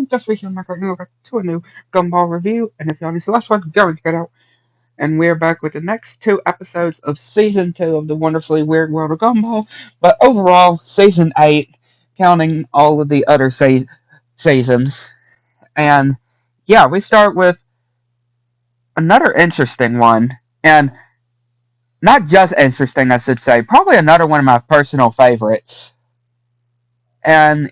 just recently back to a new Gumball review, and if y'all need the last one, go and check it out. And we're back with the next two episodes of Season 2 of the Wonderfully Weird World of Gumball. But overall, Season 8, counting all of the other seasons. And yeah, we start with another interesting one. And not just interesting, I should say, probably another one of my personal favorites. And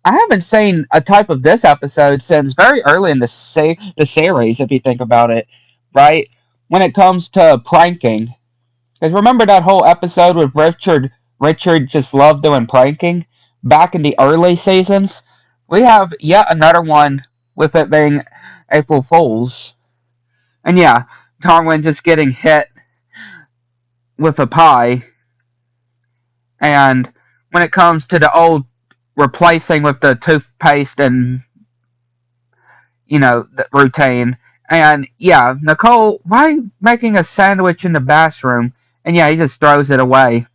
I haven't seen a type of this episode since very early in the series, if you think about it, right? When it comes to pranking. Because remember that whole episode with Richard? Richard just loved doing pranking back in the early seasons. We have yet another one with it being April Fool's. And yeah, Darwin just getting hit with a pie. And when it comes to the old replacing with the toothpaste and the routine. And yeah, Nicole, why making a sandwich in the bathroom? And yeah, he just throws it away.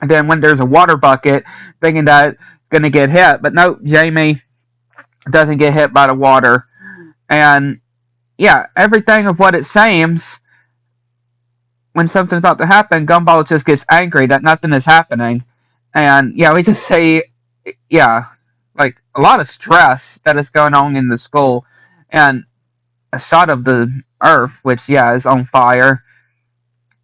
And then when there's a water bucket, thinking that gonna get hit, but no, Jamie doesn't get hit by the water. And yeah, everything of what it seems when something's about to happen, Gumball just gets angry that nothing is happening. And yeah, we just see, yeah, like a lot of stress that is going on in the school. And a shot of the earth, which yeah is on fire,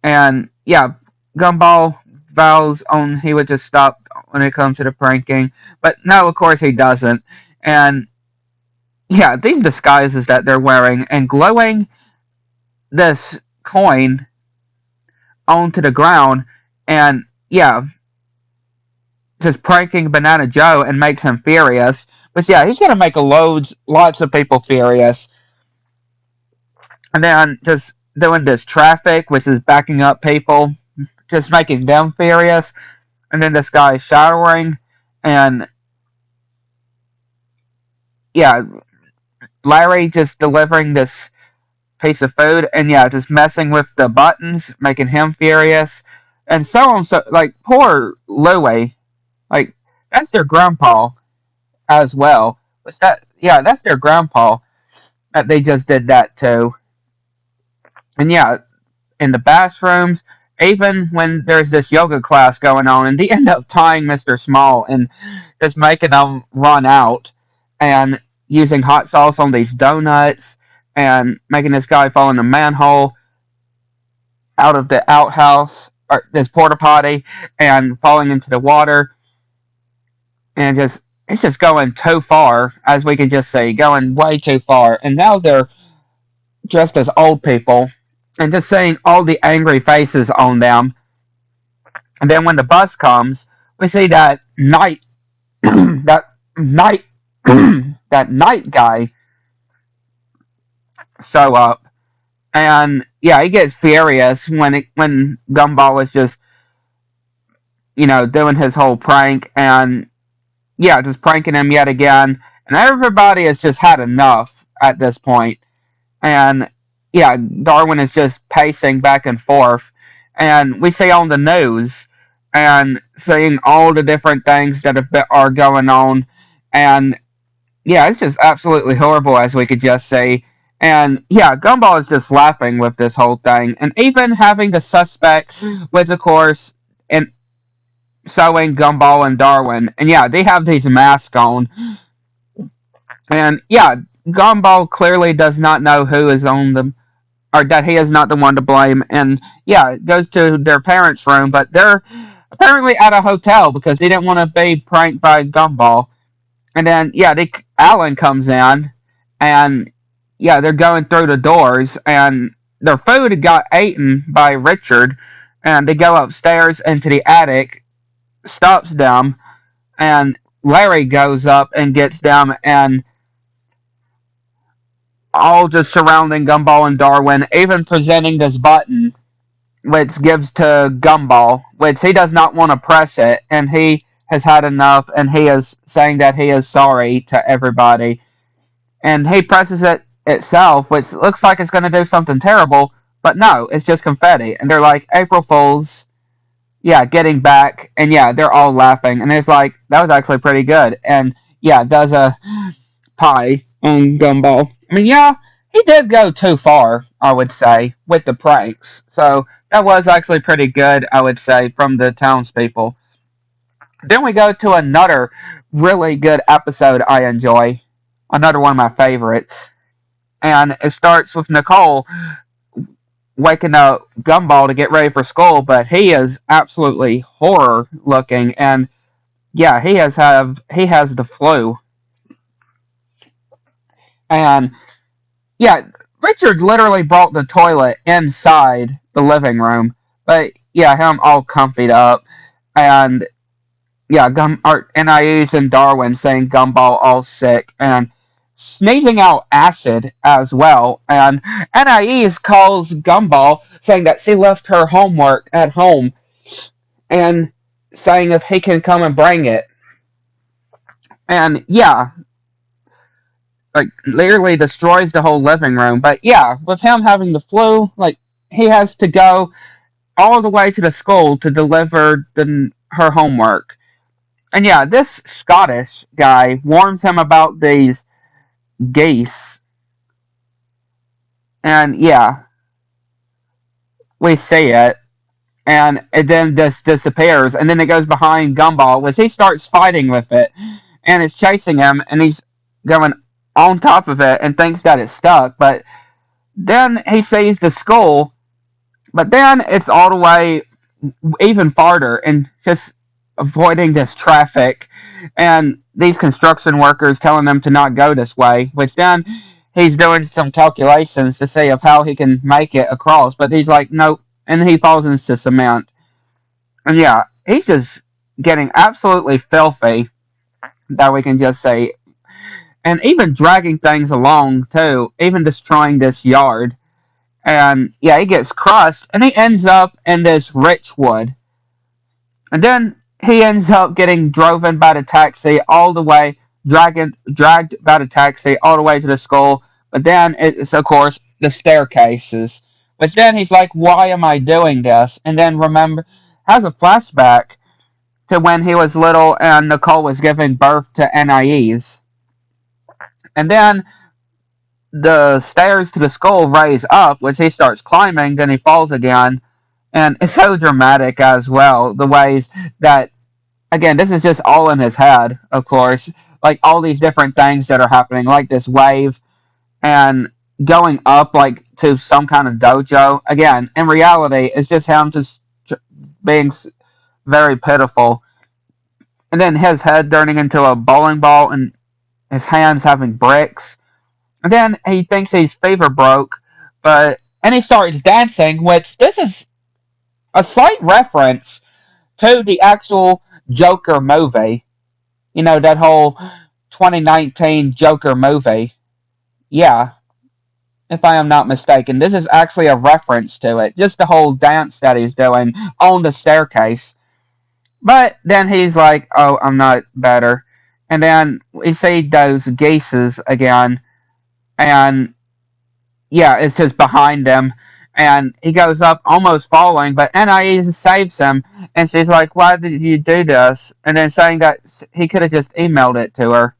and yeah, Gumball vows on he would just stop when it comes to the pranking, but no, of course he doesn't. And yeah, these disguises that they're wearing and glowing this coin onto the ground, and yeah, just pranking Banana Joe and makes him furious. But yeah, he's gonna make lots of people furious. And then just doing this traffic, which is backing up people, just making them furious. And then this guy showering, and yeah, Larry just delivering this piece of food, and yeah, just messing with the buttons, making him furious, and so on. So like poor Louie, like that's their grandpa as well. Was that yeah? That's their grandpa that they just did that to. And yeah, in the bathrooms, even when there's this yoga class going on, and they end up tying Mr. Small and just making them run out and using hot sauce on these donuts and making this guy fall in the manhole out of the outhouse or this porta potty and falling into the water and just it's just going too far, as we can just say, going way too far. And now they're dressed as old people and just seeing all the angry faces on them. And then when the bus comes, we see that that night, that night guy show up, and yeah, he gets furious when Gumball is just doing his whole prank, and yeah, just pranking him yet again, and everybody has just had enough at this point. And yeah, Darwin is just pacing back and forth, and we see on the news and seeing all the different things that are going on, and yeah, it's just absolutely horrible, as we could just see. And yeah, Gumball is just laughing with this whole thing, and even having the suspects, which of course, in showing Gumball and Darwin, and yeah, they have these masks on, and yeah, Gumball clearly does not know who is on them, or that he is not the one to blame, and yeah, goes to their parents' room, but they're apparently at a hotel because they didn't want to be pranked by Gumball. And then yeah, Alan comes in, and yeah, they're going through the doors, and their food got eaten by Richard, and they go upstairs into the attic, stops them, and Larry goes up and gets them, and all just surrounding Gumball and Darwin, even presenting this button, which gives to Gumball, which he does not want to press it, and he has had enough, and he is saying that he is sorry to everybody. And he presses it itself, which looks like it's going to do something terrible, but no, it's just confetti. And they're like, April Fools, yeah, getting back, and yeah, they're all laughing. And it's like, that was actually pretty good. And yeah, does a pie on Gumball. I mean, yeah, he did go too far, I would say, with the pranks. So that was actually pretty good, I would say, from the townspeople. Then we go to another really good episode I enjoy. Another one of my favorites. And it starts with Nicole waking up Gumball to get ready for school, but he is absolutely horror looking, and yeah, he has the flu, and yeah, Richard literally brought the toilet inside the living room, but yeah, him all comfied up, and yeah, NIE's and Darwin saying Gumball all sick and sneezing out acid as well. And NIE's calls Gumball saying that she left her homework at home and saying if he can come and bring it. And yeah, like literally destroys the whole living room. But yeah, with him having the flu, like he has to go all the way to the school to deliver her homework. And yeah, this Scottish guy warns him about these geese. And yeah, we see it. And it then just disappears. And then it goes behind Gumball, which he starts fighting with it. And it's chasing him. And he's going on top of it and thinks that it's stuck. But then he sees the skull. But then it's all the way even farther and just avoiding this traffic and these construction workers telling them to not go this way, which then he's doing some calculations to see of how he can make it across, but he's like, nope, and he falls into cement. And yeah, he's just getting absolutely filthy, that we can just say, and even dragging things along too, even destroying this yard. And yeah, he gets crushed, and he ends up in this rich wood. And then he ends up getting driven by the taxi all the way, dragged by the taxi all the way to the school. But then it's, of course, the staircases. Which then he's like, why am I doing this? And then has a flashback to when he was little and Nicole was giving birth to NIEs. And then the stairs to the school raise up, which he starts climbing, then he falls again. And it's so dramatic as well, the ways that again, this is just all in his head, of course. Like all these different things that are happening, like this wave and going up like to some kind of dojo. Again, in reality, it's just him just being very pitiful. And then his head turning into a bowling ball and his hands having bricks. And then he thinks his fever broke, and he starts dancing, which this is a slight reference to the actual Joker movie. You know, that whole 2019 Joker movie. Yeah, if I am not mistaken. This is actually a reference to it. Just the whole dance that he's doing on the staircase. But then he's like, oh, I'm not better. And then we see those geeses again. And yeah, it's just behind him. And he goes up almost falling, but NIE saves him. And she's like, why did you do this? And then saying that he could have just emailed it to her.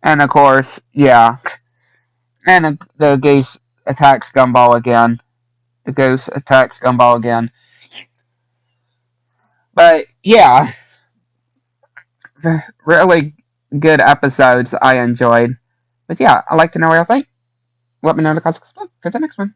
And of course, yeah. And the goose attacks Gumball again. The goose attacks Gumball again. But yeah, really good episodes I enjoyed. But yeah, I'd like to know what y'all think. Let me know in the comments for the next one.